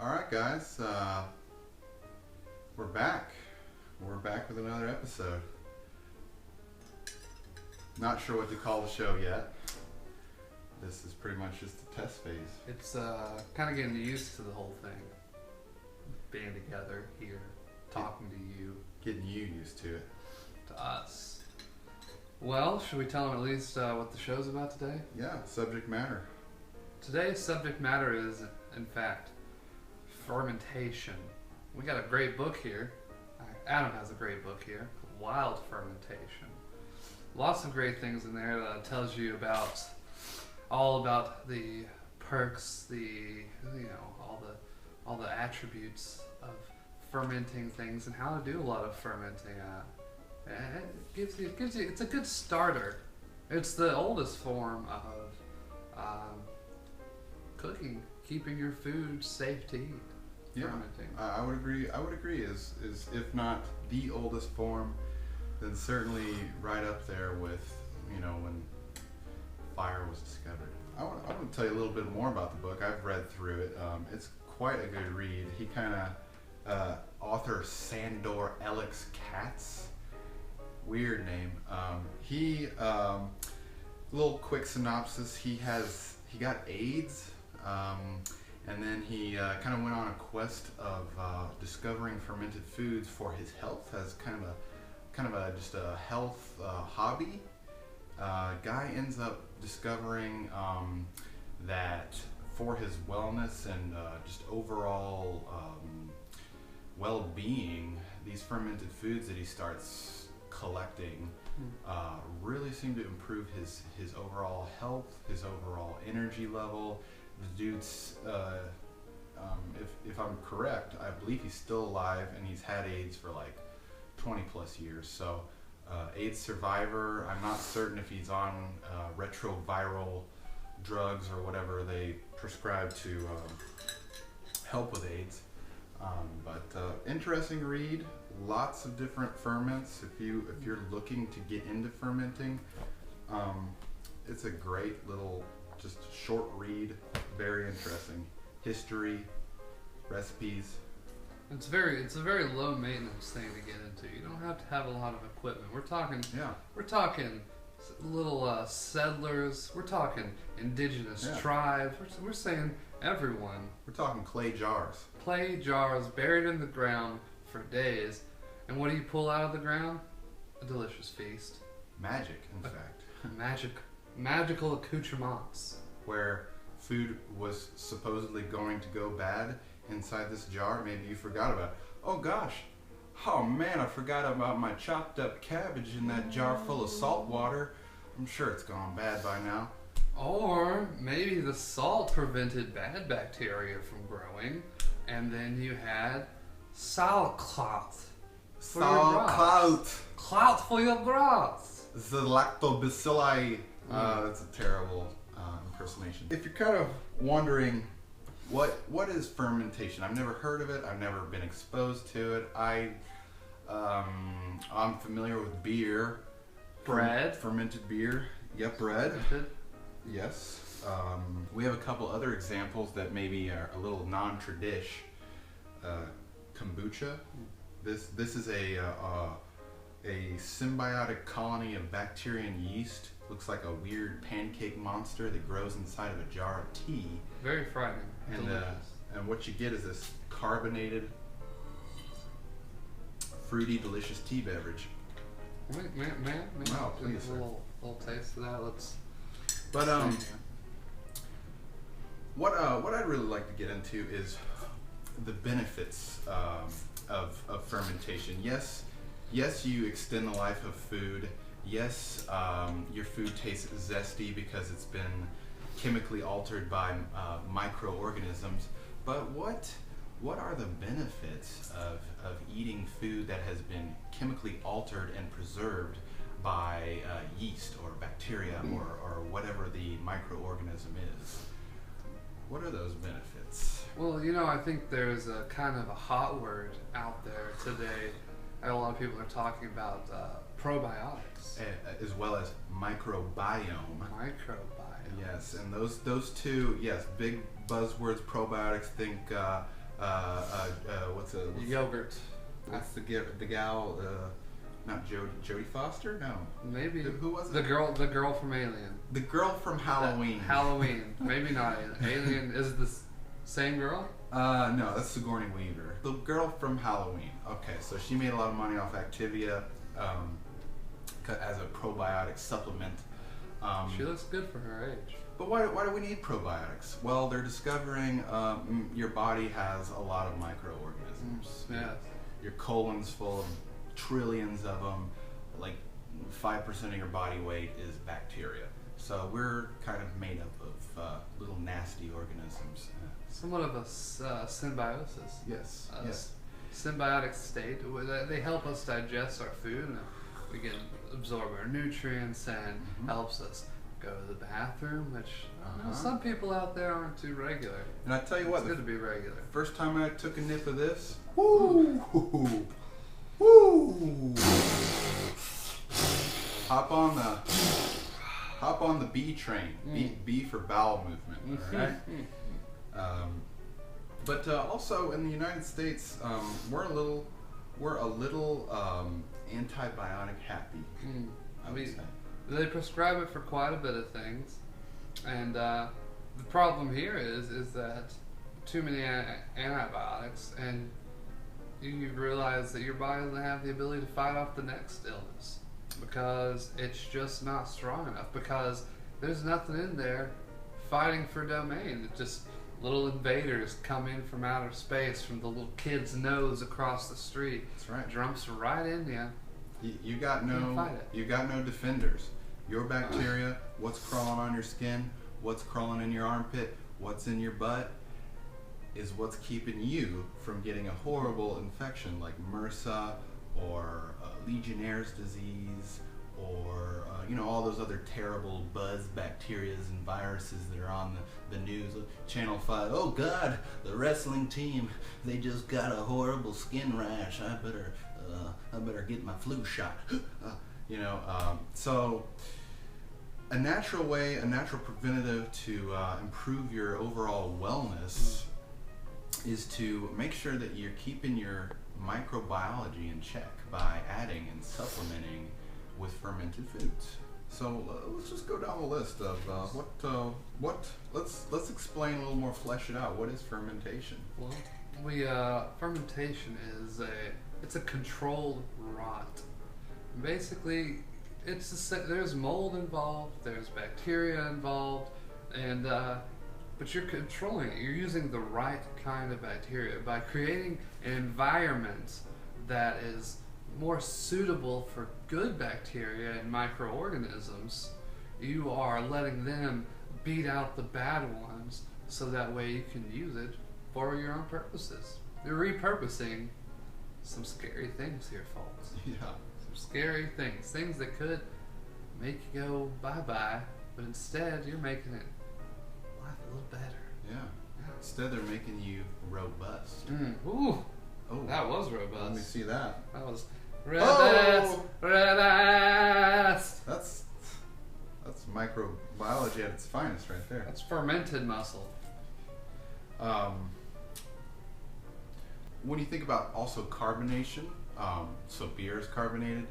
All right, guys, we're back. We're back with another episode. Not sure what to call the show yet. This is pretty much just a test phase. It's kind of getting used to the whole thing. Being together here, talking to you. Getting you used to it. To us. Well, should we tell them at least what the show's about today? Yeah, subject matter. Today's subject matter is, in fact, fermentation. We got a great book here. Adam has a great book here, Wild Fermentation. Lots of great things in there that tells you about all about the perks, all the attributes of fermenting things and how to do a lot of fermenting. It gives you. It's a good starter. It's the oldest form of cooking, keeping your food safe to eat. Yeah, fermenting. I would agree. I would agree. Is if not the oldest form, then certainly right up there with when fire was discovered. I want to tell you a little bit more about the book. I've read through it. It's quite a good read. He author Sandor Alex Katz, weird name. Little quick synopsis. He got AIDS. And then he kind of went on a quest of discovering fermented foods for his health as kind of just a health hobby. Guy ends up discovering that for his wellness and just overall well-being, these fermented foods that he starts collecting really seem to improve his overall health, his overall energy level. The dude's, if I'm correct, I believe he's still alive and he's had AIDS for like 20 plus years. So, AIDS survivor. I'm not certain if he's on retroviral drugs or whatever they prescribe to help with AIDS. But interesting read. Lots of different ferments. If you're looking to get into fermenting, it's a great little just short read. Very interesting. History, recipes. It's a very low maintenance thing to get into. You don't have to have a lot of equipment. We're talking little settlers. We're talking indigenous tribes. We're saying everyone. We're talking clay jars. Clay jars buried in the ground for days. And what do you pull out of the ground? A delicious feast. Magic, in fact. Magical accoutrements. Where food was supposedly going to go bad inside this jar. Maybe you forgot about it. Oh gosh. Oh man, I forgot about my chopped up cabbage in that jar full of salt water. I'm sure it's gone bad by now. Or maybe the salt prevented bad bacteria from growing, and then you had sauerkraut. Kraut for your grass. The lactobacilli. That's a terrible impersonation. If you're kind of wondering what is fermentation, I've never heard of it. I've never been exposed to it. I'm familiar with beer, bread, fermented beer. Yep, bread. Fermented. Yes. We have a couple other examples that maybe are a little non-tradish. Kombucha. This is a symbiotic colony of bacteria and yeast. Looks like a weird pancake monster that grows inside of a jar of tea. Very frightening. And what you get is this carbonated, fruity, delicious tea beverage. Wait, man. Oh, please, a sir. little taste of that. Let's. But what I'd really like to get into is the benefits of fermentation. Yes, you extend the life of food. Yes, your food tastes zesty because it's been chemically altered by microorganisms. But what are the benefits of eating food that has been chemically altered and preserved by yeast or bacteria or whatever the microorganism is? What are those benefits? Well, I think there's a kind of a hot word out there today. A lot of people are talking about probiotics. As well as microbiome. Microbiome. Yes, and those two, yes, big buzzwords, probiotics. Think Yogurt. What's the gal? Not Jodie Foster? No. Maybe. Who was it? The girl from Alien. The girl from Halloween. Halloween. Maybe not Alien. Is it the same girl? No, that's Sigourney Weaver. The girl from Halloween. Okay, so she made a lot of money off Activia as a probiotic supplement. She looks good for her age. But why do we need probiotics? Well, they're discovering your body has a lot of microorganisms. Yes. Your colon's full of trillions of them. Like 5% of your body weight is bacteria. So we're kind of made up of little nasty organisms. Somewhat of a symbiosis. Yes. Yes. Symbiotic state. They help us digest our food, and we can absorb our nutrients, and helps us go to the bathroom, which some people out there aren't too regular. And I tell you what, it's good to be regular. First time I took a nip of this, woo, woo, hop on the B train. B for bowel movement. All right. But also in the United States, we're a little antibiotic happy. I would say. They prescribe it for quite a bit of things, and the problem here is that too many antibiotics, and you realize that your body doesn't have the ability to fight off the next illness because it's just not strong enough, because there's nothing in there fighting for domain. It's just little invaders come in from outer space, from the little kid's nose across the street. That's right. Jumps right in you. You got no defenders. Your bacteria, what's crawling on your skin, what's crawling in your armpit, what's in your butt, is what's keeping you from getting a horrible infection like MRSA or Legionnaire's disease or all those other terrible buzz bacterias and viruses that are on the news. Channel 5, oh God, the wrestling team, they just got a horrible skin rash. I better get my flu shot. So a natural preventative to improve your overall wellness is to make sure that you're keeping your microbiology in check by adding and supplementing with fermented foods. So let's just go down the list of let's explain a little more, flesh it out. What is fermentation? Well, fermentation is it's a controlled rot. Basically, there's mold involved, there's bacteria involved, and but you're controlling it. You're using the right kind of bacteria by creating an environment that is more suitable for good bacteria and microorganisms. You are letting them beat out the bad ones, so that way you can use it for your own purposes. You're repurposing some scary things here, folks. Yeah. Some scary things that could make you go bye-bye, but instead you're making it life a little better. Yeah. Instead they're making you robust. Ooh. Oh, that was robust. Let me see that. That was robust. Robust. That's microbiology at its finest right there. That's fermented muscle. When you think about also carbonation, so beer is carbonated.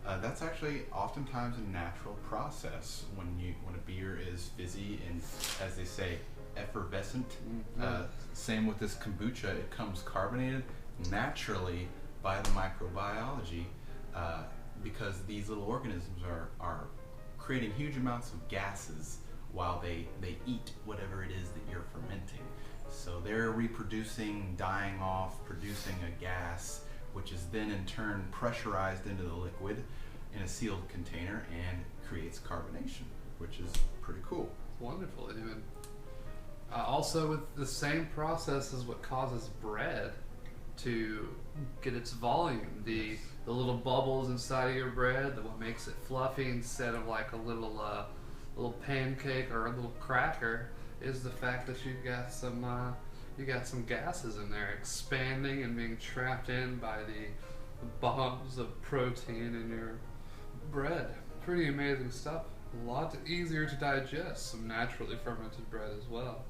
That's actually oftentimes a natural process when a beer is fizzy and, as they say, effervescent. Same with this kombucha; it comes carbonated naturally by the microbiology, because these little organisms are creating huge amounts of gases while they eat whatever it is that you're fermenting. So they're reproducing, dying off, producing a gas, which is then in turn pressurized into the liquid in a sealed container and creates carbonation, which is pretty cool. Wonderful. Even also, with the same process is what causes bread to get its volume. The little bubbles inside of your bread, what makes it fluffy instead of like a little pancake or a little cracker, is the fact that you got some gases in there expanding and being trapped in by the bombs of protein in your bread. Pretty amazing stuff. A lot easier to digest some naturally fermented bread as well.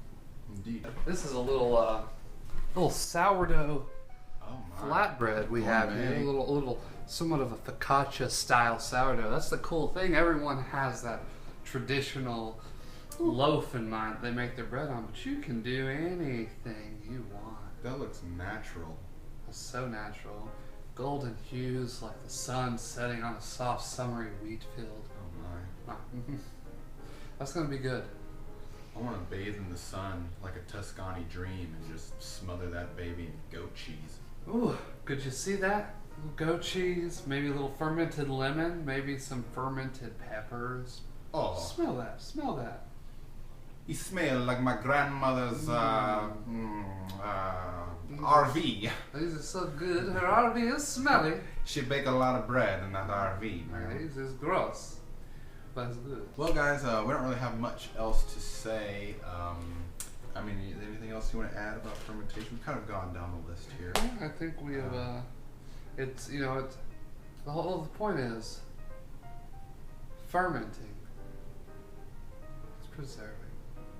Indeed. This is a little little sourdough Oh my. flatbread we have here. Gourmet. A little, somewhat of a focaccia style sourdough. That's the cool thing. Everyone has that traditional loaf in mind they make their bread on, but you can do anything you want. That looks natural. It's so natural. Golden hues like the sun setting on a soft summery wheat field. Oh my. That's gonna be good. I want to bathe in the sun like a Tuscany dream and just smother that baby in goat cheese. Ooh, could you see that? Goat cheese, maybe a little fermented lemon, maybe some fermented peppers. Oh, Smell that, smell that. you smell like my grandmother's RV. These are so good. Her RV is smelly. She baked a lot of bread in that RV, man. These is gross, but it's good. Well, guys, we don't really have much else to say. I mean, anything else you want to add about fermentation? We've kind of gone down the list here. I think we have. It's it's the point is fermenting. It's preserving.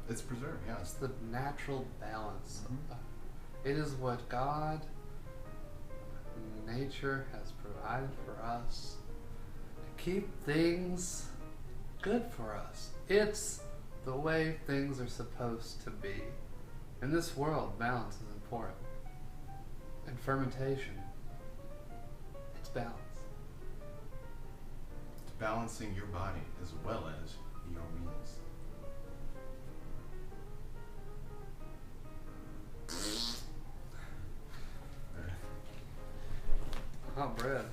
It's preserved, yeah. It's the natural balance. Mhm. It is what God, nature has provided for us to keep things good for us. It's the way things are supposed to be. In this world, balance is important. And fermentation, it's balance. It's balancing your body as well as your meals. Hot bread.